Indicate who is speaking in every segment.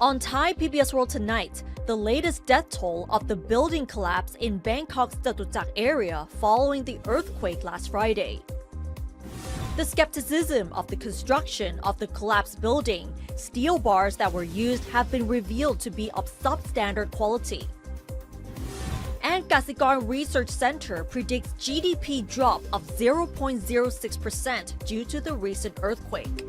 Speaker 1: On Thai PBS World tonight, the latest death toll of the building collapse in Bangkok's Chatuchak area following the earthquake last Friday. The skepticism of the construction of the collapsed building, steel bars that were used have been revealed to be of substandard quality. And Kasikorn Research Center predicts GDP drop of 0.06% due to the recent earthquake.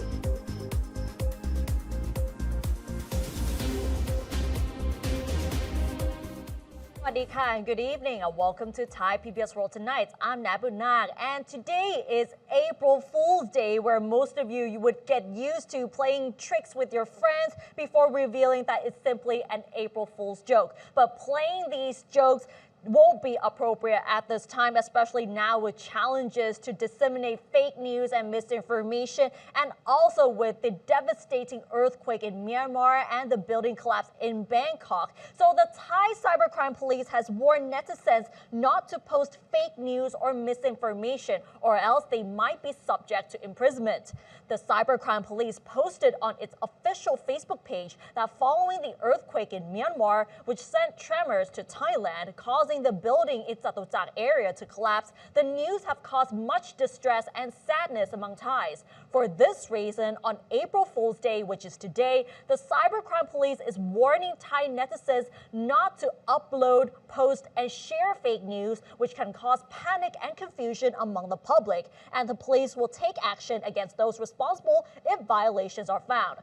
Speaker 1: And good evening and welcome to Thai PBS World Tonight. I'm Nabunak and today is April Fool's Day, where most of you would get used to playing tricks with your friends before revealing that it's simply an April Fool's joke. But playing these jokes won't be appropriate at this time, especially now with challenges to disseminate fake news and misinformation, and also with the devastating earthquake in Myanmar and the building collapse in Bangkok. So the Thai cybercrime police has warned netizens not to post fake news or misinformation, or else they might be subject to imprisonment. The cybercrime police posted on its official Facebook page that following the earthquake in Myanmar, which sent tremors to Thailand, causing the building in Chatuchak area to collapse, the news have caused much distress and sadness among Thais. For this reason, on April Fool's Day, which is today, the cybercrime police is warning Thai netizens not to upload, post, and share fake news, which can cause panic and confusion among the public, and the police will take action against those responsible if violations are found.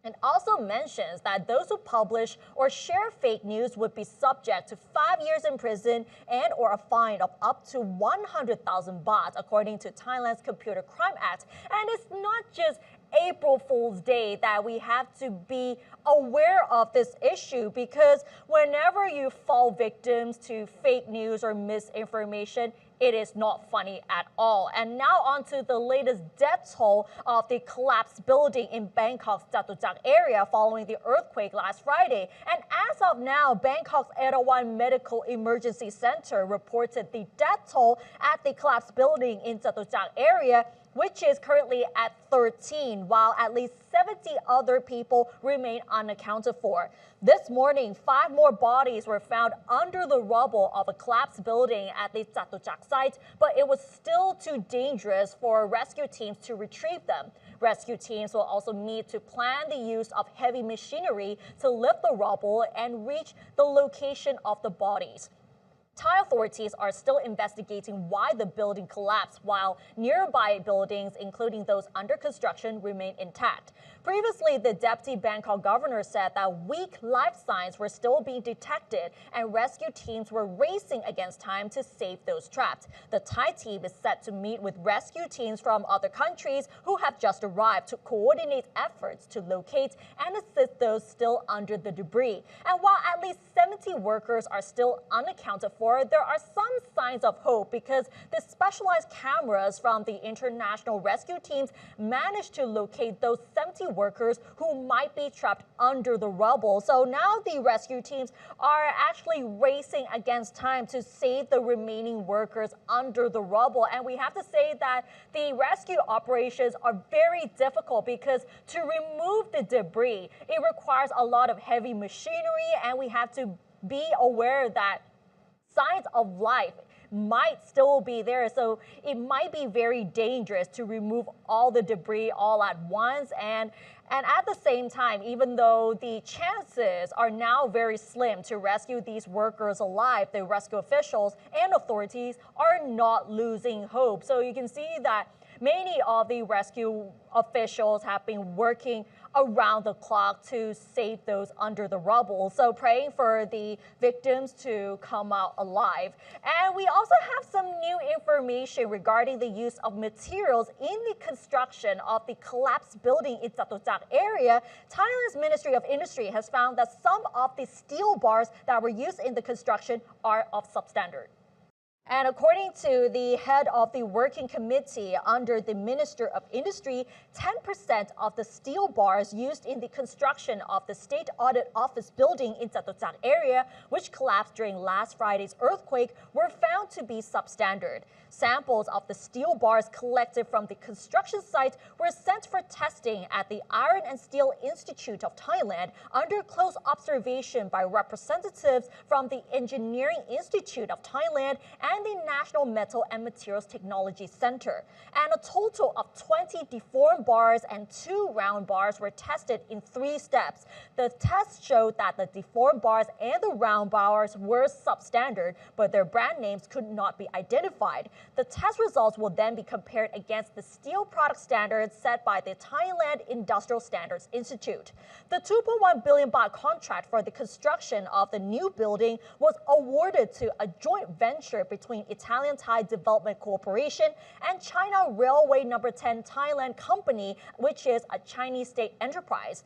Speaker 1: And also mentions that those who publish or share fake news would be subject to 5 years in prison and or a fine of up to 100,000 baht, according to Thailand's Computer Crime Act. And it's not just April Fool's Day that we have to be aware of this issue, because whenever you fall victims to fake news or misinformation, it is not funny at all. And now on to the latest death toll of the collapsed building in Bangkok's Chatuchak area following the earthquake last Friday. And as of now, Bangkok's Erawan Medical Emergency Center reported the death toll at the collapsed building in Chatuchak area, which is currently at 13, while at least 70 other people remain unaccounted for. This morning, 5 more bodies were found under the rubble of a collapsed building at the Chatuchak site, but it was still too dangerous for rescue teams to retrieve them. Rescue teams will also need to plan the use of heavy machinery to lift the rubble and reach the location of the bodies. Thai authorities are still investigating why the building collapsed, while nearby buildings, including those under construction, remain intact. Previously, the deputy Bangkok governor said that weak life signs were still being detected and rescue teams were racing against time to save those trapped. The Thai team is set to meet with rescue teams from other countries who have just arrived to coordinate efforts to locate and assist those still under the debris. And while at least 70 workers are still unaccounted for, there are some signs of hope, because the specialized cameras from the international rescue teams managed to locate those 70 workers who might be trapped under the rubble. So now the rescue teams are actually racing against time to save the remaining workers under the rubble. And we have to say that the rescue operations are very difficult, because to remove the debris, it requires a lot of heavy machinery, and we have to be aware that signs of life might still be there, so it might be very dangerous to remove all the debris all at once. And at the same time, even though the chances are now very slim to rescue these workers alive, the rescue officials and authorities are not losing hope. So you can see that many of the rescue officials have been working around the clock to save those under the rubble. So praying for the victims to come out alive. And we also have some new information regarding the use of materials in the construction of the collapsed building in Chatuchak area. Thailand's Ministry of Industry has found that some of the steel bars that were used in the construction are of substandard. And according to the head of the working committee under the Minister of Industry, 10% of the steel bars used in the construction of the State Audit Office building in Chatuchak area, which collapsed during last Friday's earthquake, were found to be substandard. Samples of the steel bars collected from the construction site were sent for testing at the Iron and Steel Institute of Thailand under close observation by representatives from the Engineering Institute of Thailand and the National Metal and Materials Technology Center. And a total of 20 deformed bars and 2 round bars were tested in 3 steps. The tests showed that the deformed bars and the round bars were substandard, but their brand names could not be identified. The test results will then be compared against the steel product standards set by the Thailand Industrial Standards Institute. The 2.1 billion baht contract for the construction of the new building was awarded to a joint venture between Italian Thai Development Corporation and China Railway No. 10 Thailand Company, which is a Chinese state enterprise.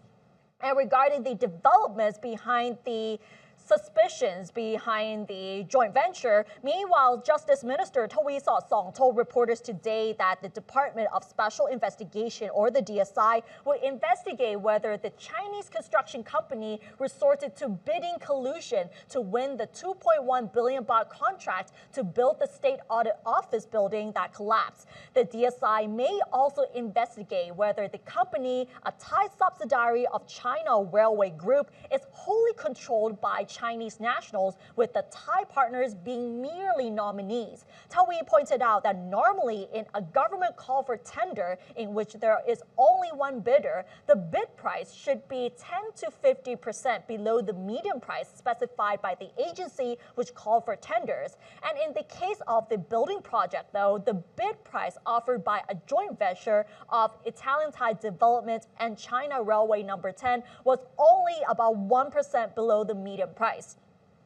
Speaker 1: And regarding the developments behind the suspicions behind the joint venture. Meanwhile, Justice Minister Taweesotsong told reporters today that the Department of Special Investigation, or the DSI, will investigate whether the Chinese construction company resorted to bidding collusion to win the 2.1 billion baht contract to build the State Audit Office building that collapsed. The DSI may also investigate whether the company, a Thai subsidiary of China Railway Group, is wholly controlled by Chinese nationals, with the Thai partners being merely nominees. Tawee pointed out that normally in a government call for tender in which there is only one bidder, the bid price should be 10 to 50% below the median price specified by the agency which called for tenders. And in the case of the building project, though, the bid price offered by a joint venture of Italian Thai Development and China Railway No. 10 was only about 1% below the median price.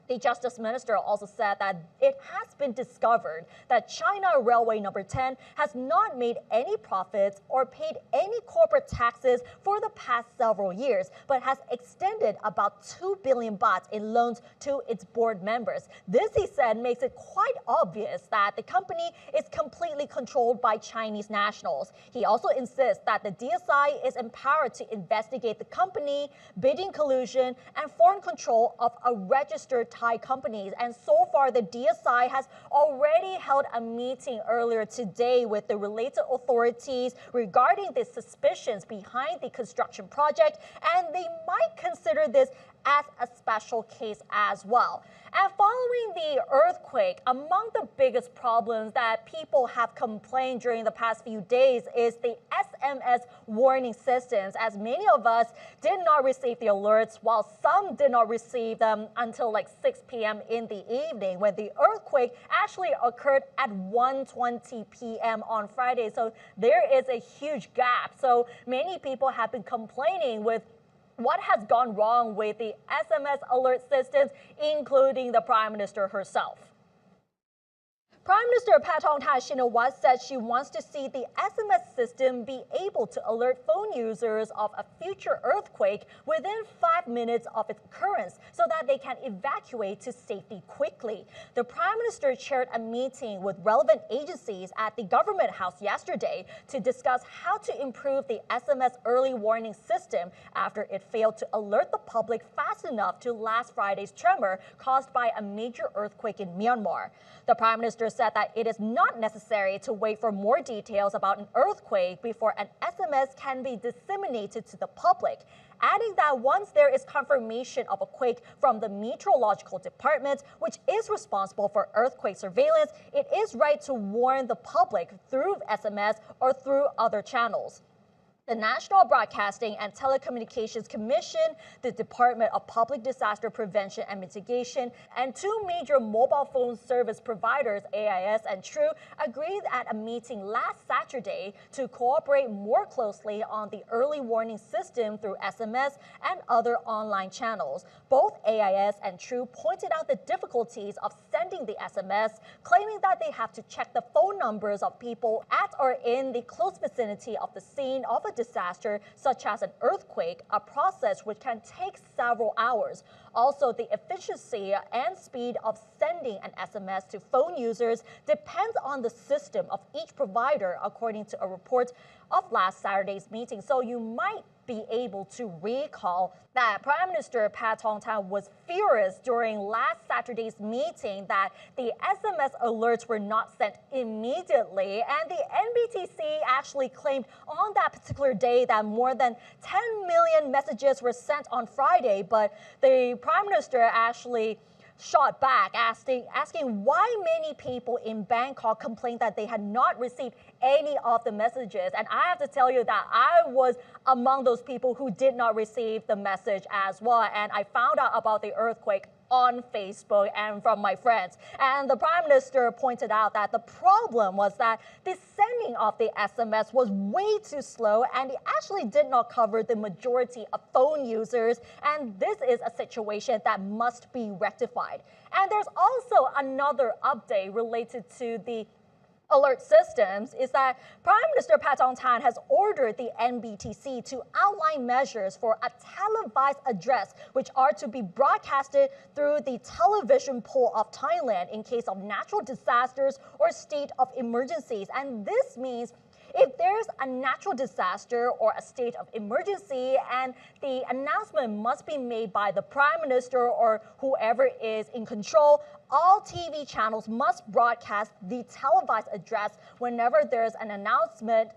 Speaker 1: The Justice Minister also said that it has been discovered that China Railway No. 10 has not made any profits or paid any corporate taxes for the past several years, but has extended about 2 billion baht in loans to its board members. This, he said, makes it quite obvious that the company is completely controlled by Chinese nationals. He also insists that the DSI is empowered to investigate the company, bidding collusion, and foreign control of a registered Thai companies. And so far, the DSI has already held a meeting earlier today with the related authorities regarding the suspicions behind the construction project, and they might consider this as a special case as well. And following the earthquake, among the biggest problems that people have complained during the past few days is the SMS warning systems, as many of us did not receive the alerts, while some did not receive them until like 6 p.m. in the evening, when the earthquake actually occurred at 1:20 p.m. on Friday. So there is a huge gap. So many people have been complaining with what has gone wrong with the SMS alert systems, including the Prime Minister herself. Prime Minister Paetongtarn Shinawatra said she wants to see the SMS system be able to alert phone users of a future earthquake within 5 minutes of its occurrence so that they can evacuate to safety quickly. The Prime Minister chaired a meeting with relevant agencies at the Government House yesterday to discuss how to improve the SMS early warning system after it failed to alert the public fast enough to last Friday's tremor caused by a major earthquake in Myanmar. The Prime Minister said that it is not necessary to wait for more details about an earthquake before an SMS can be disseminated to the public, adding that once there is confirmation of a quake from the Meteorological Department, which is responsible for earthquake surveillance, it is right to warn the public through SMS or through other channels. The National Broadcasting and Telecommunications Commission, the Department of Public Disaster Prevention and Mitigation, and 2 major mobile phone service providers, AIS and True, agreed at a meeting last Saturday to cooperate more closely on the early warning system through SMS and other online channels. Both AIS and True pointed out the difficulties of sending the SMS, claiming that they have to check the phone numbers of people at or in the close vicinity of the scene of a disaster, such as an earthquake, a process which can take several hours. Also, the efficiency and speed of sending an SMS to phone users depends on the system of each provider, according to a report of last Saturday's meeting. So you might be able to recall that Prime Minister Pat Tongtan was furious during last Saturday's meeting that the SMS alerts were not sent immediately, and the NBTC actually claimed on that particular day that more than 10 million messages were sent on Friday, but the Prime Minister actually shot back, asking why many people in Bangkok complained that they had not received any of the messages. And I have to tell you that I was among those people who did not receive the message as well. And I found out about the earthquake on Facebook and from my friends. And the Prime Minister pointed out that the problem was that the sending of the SMS was way too slow, and it actually did not cover the majority of phone users. And this is a situation that must be rectified. And there's also another update related to the alert systems is that Prime Minister Pat Tongtan has ordered the NBTC to outline measures for a televised address which are to be broadcasted through the television pole of Thailand in case of natural disasters or state of emergencies. And this means if there's a natural disaster or a state of emergency, and the announcement must be made by the Prime Minister or whoever is in control, all TV channels must broadcast the televised address whenever there's an announcement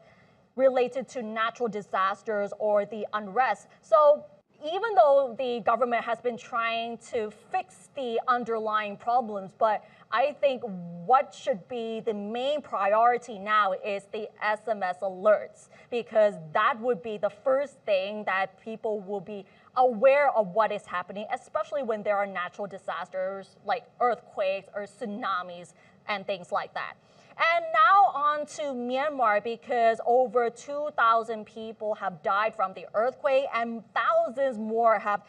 Speaker 1: related to natural disasters or the unrest. So even though the government has been trying to fix the underlying problems, but I think what should be the main priority now is the SMS alerts, because that would be the first thing that people will be aware of what is happening, especially when there are natural disasters like earthquakes or tsunamis and things like that. And now on to Myanmar, because over 2,000 people have died from the earthquake and thousands more have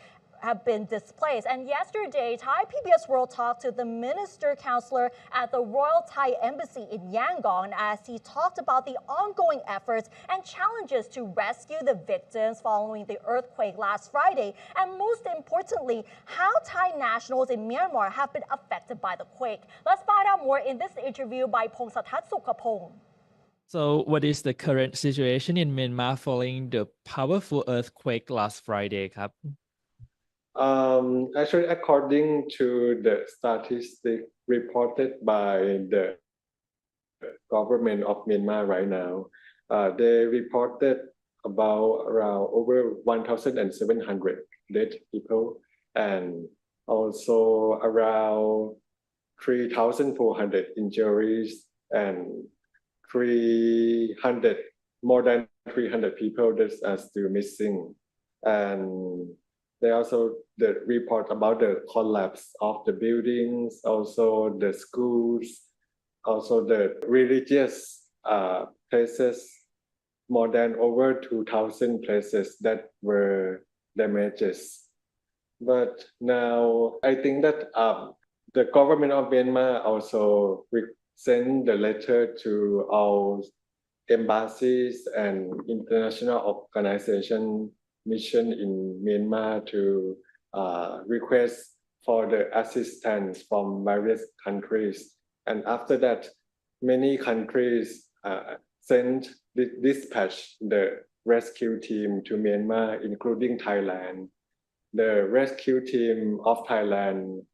Speaker 1: been displaced. And yesterday, Thai PBS World talked to the Minister Counselor at the Royal Thai Embassy in Yangon as he talked about the ongoing efforts and challenges to rescue the victims following the earthquake last Friday, and most importantly, how Thai nationals in Myanmar have been affected by the quake. Let's find out more in this interview by Pongsatat Sukhapong.
Speaker 2: So what is the current situation in Myanmar following the powerful earthquake last Friday, Kap?
Speaker 3: Actually, according to the statistic reported by the government of Myanmar right now, they reported about around over 1,700 dead people and also around 3,400 injuries and more than 300 people that are still missing. And they also the report about the collapse of the buildings, also the schools, also the religious places, more than over 2,000 places that were damaged. But now I think that the government of Myanmar also sent the letter to all embassies and international organizations mission in Myanmar to request for the assistance from various countries. And after that, many countries dispatched the rescue team to Myanmar, including Thailand. The rescue team of Thailand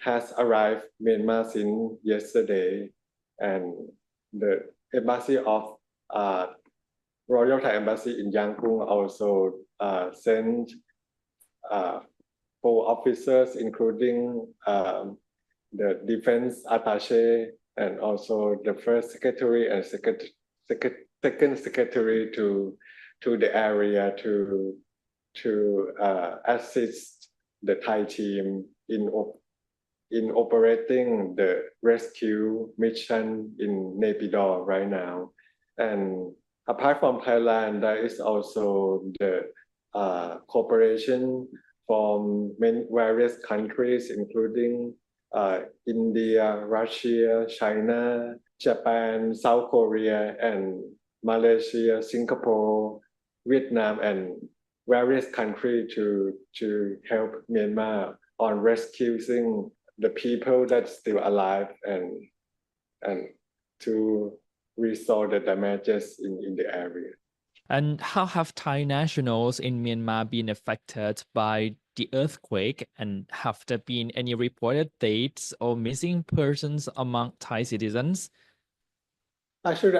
Speaker 3: has arrived Myanmar since yesterday, and the embassy of Royal Thai Embassy in Yangon also sent 4 officers, including the defense attaché and also the first secretary and second secretary to the area to assist the Thai team in operating the rescue mission in Naypyidaw right now. And apart from Thailand, there is also the cooperation from various countries, including India, Russia, China, Japan, South Korea, and Malaysia, Singapore, Vietnam, and various countries to help Myanmar on rescuing the people that's still alive and to restore the damages in the area.
Speaker 2: And how have Thai nationals in Myanmar been affected by the earthquake? And have there been any reported deaths or missing persons among Thai citizens?
Speaker 3: Actually,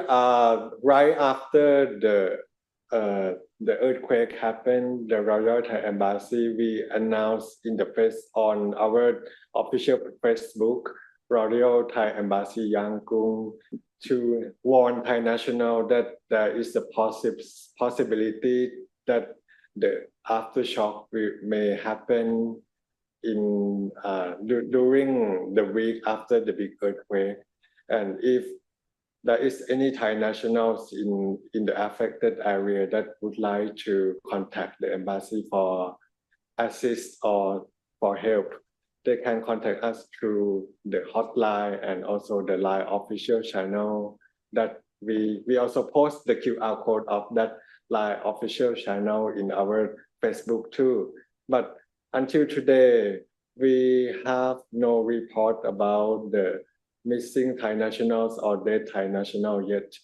Speaker 3: right after the earthquake happened, the Royal Thai Embassy, we announced on our official Facebook, Royal Thai Embassy Yangon, to warn Thai national that there is a possibility that the aftershock may happen during the week after the big earthquake, and if there is any Thai nationals in the affected area that would like to contact the embassy for assist or for help, they can contact us through the hotline and also the Line official channel that we also post the QR code of that Line official channel in our Facebook too. But until today, we have no report about the missing Thai nationals or dead Thai national yet.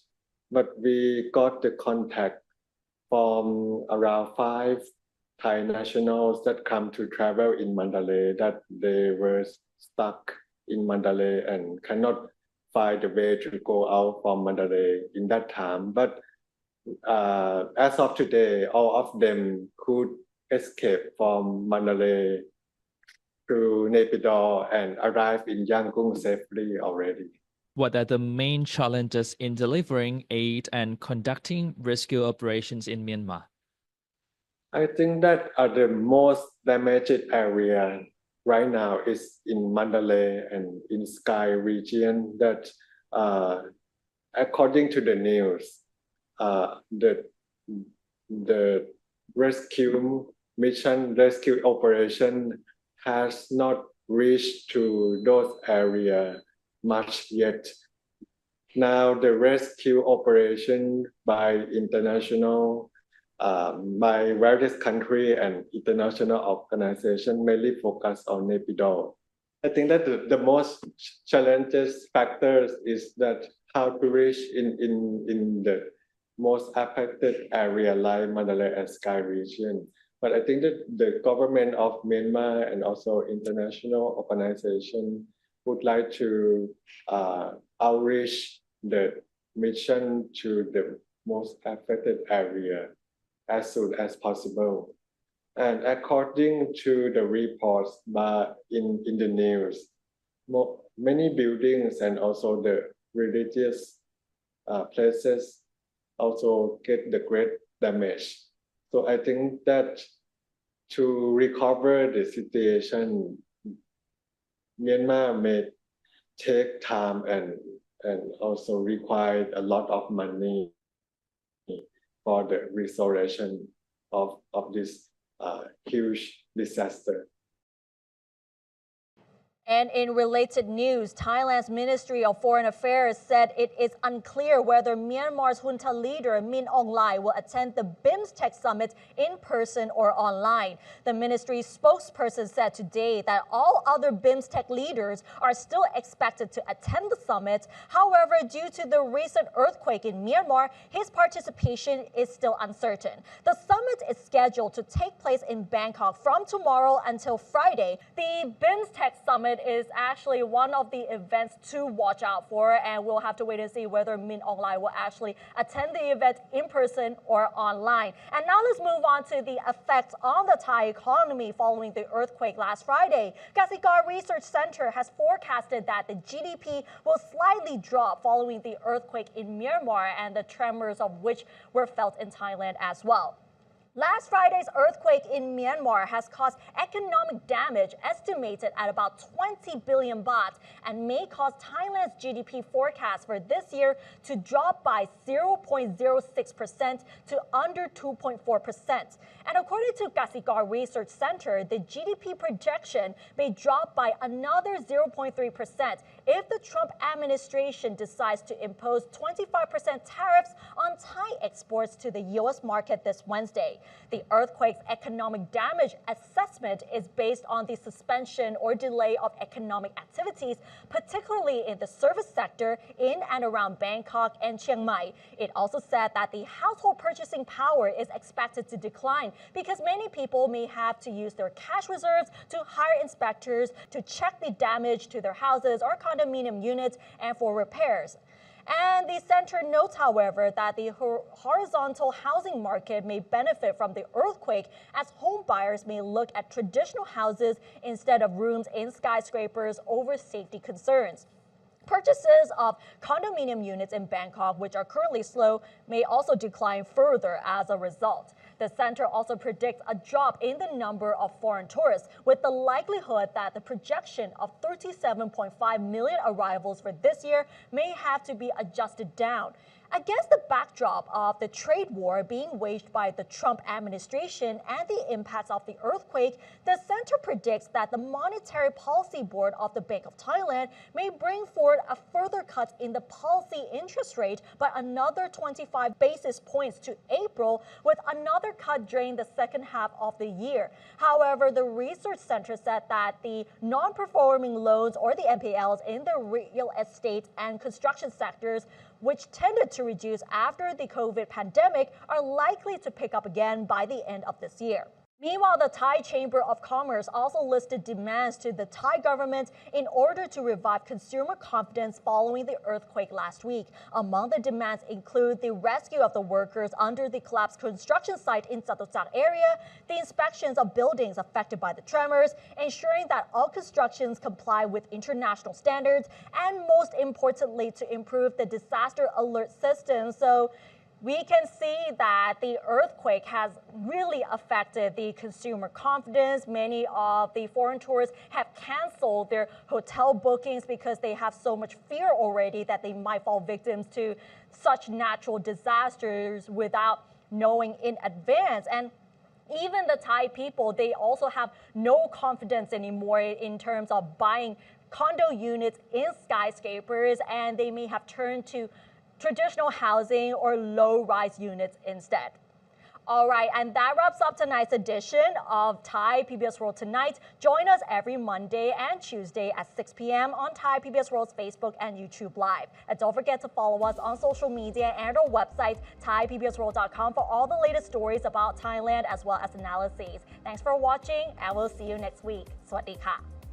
Speaker 3: But we got the contact from around 5 Thai nationals that come to travel in Mandalay, that they were stuck in Mandalay and cannot find a way to go out from Mandalay in that time. But as of today, all of them could escape from Mandalay through Naypyidaw and arrive in Yangon safely already.
Speaker 2: What are the main challenges in delivering aid and conducting rescue operations in Myanmar?
Speaker 3: I think that the most damaged area right now is in Mandalay and in Sky region that according to the news, the rescue operation has not reached to those areas much yet. Now the rescue operation by international, by various countries and international organizations mainly focus on Naypyidaw. I think that the most challenges factors is that how to reach in the most affected area like Mandalay and Sky region. But I think that the government of Myanmar and also international organizations would like to outreach the mission to the most affected area as soon as possible. And according to the reports in the news, many buildings and also the religious places also get the great damage. So I think that to recover the situation, Myanmar may take time and also require a lot of money for the restoration of this huge disaster.
Speaker 1: And in related news, Thailand's Ministry of Foreign Affairs said it is unclear whether Myanmar's junta leader Min Aung Hlaing will attend the BIMSTEC summit in person or online. The ministry's spokesperson said today that all other BIMSTEC leaders are still expected to attend the summit. However, due to the recent earthquake in Myanmar, his participation is still uncertain. The summit is scheduled to take place in Bangkok from tomorrow until Friday. The BIMSTEC summit is actually one of the events to watch out for, and we'll have to wait and see whether Min Aung Hlaing will actually attend the event in person or online. And now let's move on to the effects on the Thai economy following the earthquake last Friday. Kasikorn Research Center has forecasted that the GDP will slightly drop following the earthquake in Myanmar, and the tremors of which were felt in Thailand as well. Last Friday's earthquake in Myanmar has caused economic damage estimated at about 20 billion baht and may cause Thailand's GDP forecast for this year to drop by 0.06% to under 2.4%. And according to Kasikorn Research Center, the GDP projection may drop by another 0.3% if the Trump administration decides to impose 25% tariffs on Thai exports to the U.S. market this Wednesday. The earthquake's economic damage assessment is based on the suspension or delay of economic activities, particularly in the service sector in and around Bangkok and Chiang Mai. It also said that the household purchasing power is expected to decline because many people may have to use their cash reserves to hire inspectors to check the damage to their houses or condominium units and for repairs. And the center notes, however, that the horizontal housing market may benefit from the earthquake as home buyers may look at traditional houses instead of rooms in skyscrapers over safety concerns. Purchases of condominium units in Bangkok, which are currently slow, may also decline further as a result. The center also predicts a drop in the number of foreign tourists, with the likelihood that the projection of 37.5 million arrivals for this year may have to be adjusted down. Against the backdrop of the trade war being waged by the Trump administration and the impacts of the earthquake, the center predicts that the Monetary Policy Board of the Bank of Thailand may bring forward a further cut in the policy interest rate by another 25 basis points to April, with another cut during the second half of the year. However, the research center said that the non-performing loans, or the NPLs, in the real estate and construction sectors, which tended to reduce after the COVID pandemic, are likely to pick up again by the end of this year. Meanwhile, the Thai Chamber of Commerce also listed demands to the Thai government in order to revive consumer confidence following the earthquake last week. Among the demands include the rescue of the workers under the collapsed construction site in Chatuchak area, the inspections of buildings affected by the tremors, ensuring that all constructions comply with international standards, and most importantly, to improve the disaster alert system. So we can see that the earthquake has really affected the consumer confidence. Many of the foreign tourists have canceled their hotel bookings because they have so much fear already that they might fall victims to such natural disasters without knowing in advance. And even the Thai people, they also have no confidence anymore in terms of buying condo units in skyscrapers, and they may have turned to traditional housing or low-rise units instead. All right, and that wraps up tonight's edition of Thai PBS World Tonight. Join us every Monday and Tuesday at 6 p.m. on Thai PBS World's Facebook and YouTube Live. And don't forget to follow us on social media and our website, thaipbsworld.com, for all the latest stories about Thailand as well as analyses. Thanks for watching, and we'll see you next week. สวัสดีค่ะ